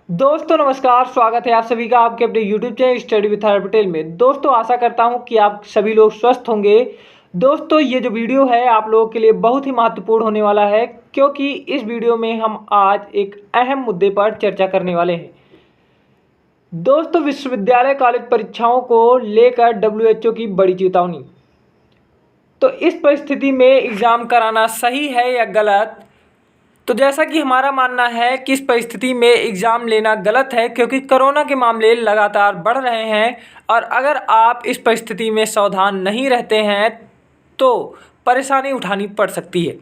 दोस्तों नमस्कार, स्वागत है आप सभी का आपके अपने YouTube channel study with her Patel में। दोस्तों आशा करता हूं कि आप सभी लोग स्वस्थ होंगे। दोस्तों ये जो वीडियो है आप लोगों के लिए बहुत ही महत्वपूर्ण होने वाला है, क्योंकि इस वीडियो में हम आज एक अहम मुद्दे पर चर्चा करने वाले हैं। दोस्तों विश्वविद्यालय कॉलेज परीक्षाओं को लेकर WHO की बड़ी चेतावनी। तो इस परिस्थिति में एग्ज़ाम कराना सही है या गलत? तो जैसा कि हमारा मानना है कि इस परिस्थिति में एग्ज़ाम लेना गलत है, क्योंकि कोरोना के मामले लगातार बढ़ रहे हैं और अगर आप इस परिस्थिति में सावधान नहीं रहते हैं तो परेशानी उठानी पड़ सकती है।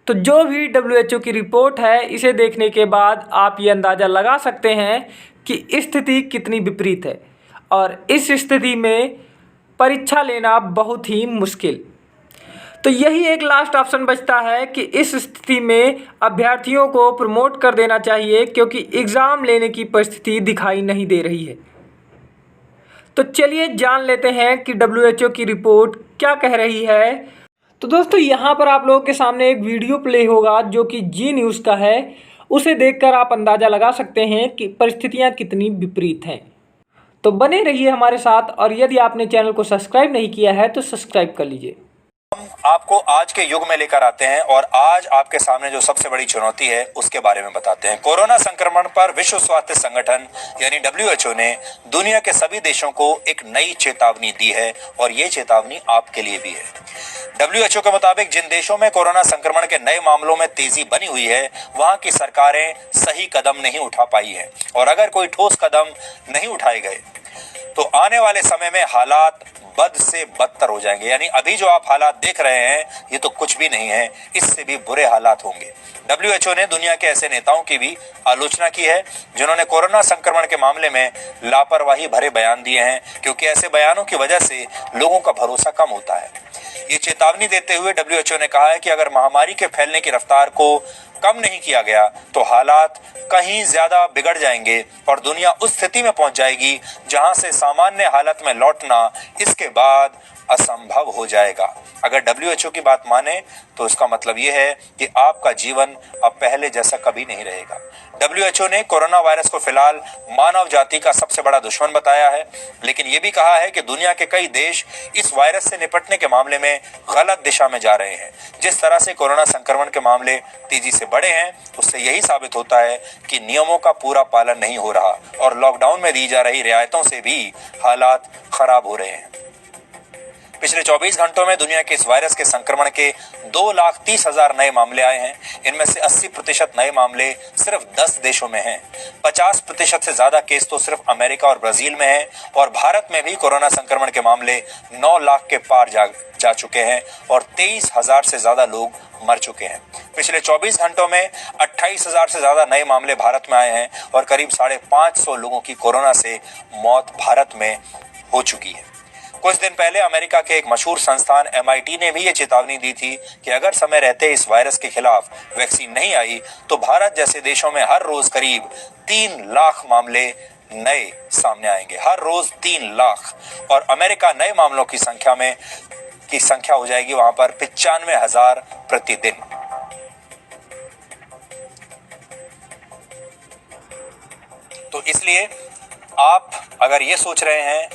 तो जो भी WHO की रिपोर्ट है, इसे देखने के बाद आप ये अंदाज़ा लगा सकते हैं कि स्थिति कितनी विपरीत है और इस स्थिति में परीक्षा लेना बहुत ही मुश्किल। तो यही एक लास्ट ऑप्शन बचता है कि इस स्थिति में अभ्यर्थियों को प्रमोट कर देना चाहिए, क्योंकि एग्ज़ाम लेने की परिस्थिति दिखाई नहीं दे रही है। तो चलिए जान लेते हैं कि WHO की रिपोर्ट क्या कह रही है। तो दोस्तों यहाँ पर आप लोगों के सामने एक वीडियो प्ले होगा जो कि जी न्यूज़ का है। उसे देखकर आप अंदाज़ा लगा सकते हैं कि परिस्थितियाँ कितनी विपरीत हैं। तो बने रहिए हमारे साथ, और यदि आपने चैनल को सब्सक्राइब नहीं किया है तो सब्सक्राइब कर लीजिए। आपको आज के युग में लेकर आते हैं और आज आपके सामने जो सबसे बड़ी चुनौती है उसके बारे में बताते हैं। कोरोना संक्रमण पर विश्व स्वास्थ्य संगठन यानी WHO ने दुनिया के सभी देशों को एक नई चेतावनी दी है और ये चेतावनी आपके लिए भी है। WHO के मुताबिक जिन देशों में कोरोना संक्रमण के नए मामलों में तेजी बनी हुई है, वहां की सरकारें सही कदम नहीं उठा पाई है और अगर कोई ठोस कदम नहीं उठाए गए तो आने वाले समय में हालात बद से बदतर हो जाएंगे। यानी अभी जो आप हालात देख रहे हैं ये तो कुछ भी नहीं है, इससे भी बुरे हालात होंगे। WHO ने दुनिया के ऐसे नेताओं की भी आलोचना की है जिन्होंने कोरोना संक्रमण के मामले में लापरवाही भरे बयान दिए हैं, क्योंकि ऐसे बयानों की वजह से लोगों का भरोसा कम होता है। ये चेतावनी देते हुए WHO ने कहा है कि अगर महामारी के फैलने की रफ्तार को कम नहीं किया गया तो हालात कहीं ज्यादा बिगड़ जाएंगे और दुनिया उस स्थिति में पहुंच जाएगी जहां से सामान्य हालत में लौटना इसके बाद असंभव हो जाएगा। अगर WHO की बात माने तो इसका मतलब यह है कि आपका जीवन अब पहले जैसा कभी नहीं रहेगा। WHO ने कोरोना वायरस को फिलहाल मानव जाति का सबसे बड़ा दुश्मन बताया है, लेकिन यह भी कहा है कि दुनिया के कई देश इस वायरस से निपटने के मामले में गलत दिशा में जा रहे हैं। जिस तरह से कोरोना संक्रमण के मामले तेजी से बढ़े हैं, उससे यही साबित होता है कि नियमों का पूरा पालन नहीं हो रहा और लॉकडाउन में दी जा रही रियायतों से भी हालात खराब हो रहे हैं। पिछले 24 घंटों में दुनिया के इस वायरस के संक्रमण के 2,30,000 नए मामले आए हैं। इनमें से 80% नए मामले सिर्फ 10 देशों में हैं। 50% से ज्यादा केस तो सिर्फ अमेरिका और ब्राजील में हैं और भारत में भी कोरोना संक्रमण के मामले 9 लाख के पार जा चुके हैं और 23,000 से ज्यादा लोग मर चुके हैं। पिछले 24 घंटों में 28,000 से ज्यादा नए मामले भारत में आए हैं और करीब 550 लोगों की कोरोना से मौत भारत में हो चुकी है। कुछ दिन पहले अमेरिका के एक मशहूर संस्थान MIT ने भी ये चेतावनी दी थी कि अगर समय रहते इस वायरस के खिलाफ वैक्सीन नहीं आई तो भारत जैसे देशों में हर रोज करीब 3 लाख मामले नए सामने आएंगे। हर रोज 3 लाख। और अमेरिका नए मामलों की संख्या हो जाएगी वहां पर 95,000 प्रतिदिन। तो इसलिए आप अगर ये सोच रहे हैं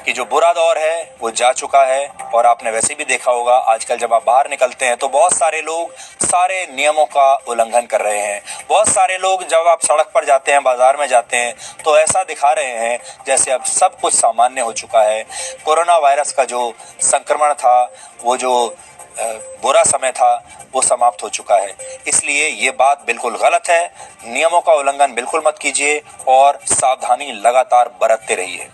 कि जो बुरा दौर है वो जा चुका है, और आपने वैसे भी देखा होगा आजकल जब आप बाहर निकलते हैं तो बहुत सारे लोग सारे नियमों का उल्लंघन कर रहे हैं। बहुत सारे लोग जब आप सड़क पर जाते हैं, बाजार में जाते हैं, तो ऐसा दिखा रहे हैं जैसे अब सब कुछ सामान्य हो चुका है। कोरोना वायरस का जो संक्रमण था, वो जो बुरा समय था, वो समाप्त हो चुका है। इसलिए ये बात बिल्कुल गलत है। नियमों का उल्लंघन बिल्कुल मत कीजिए और सावधानी लगातार बरतते रहिए।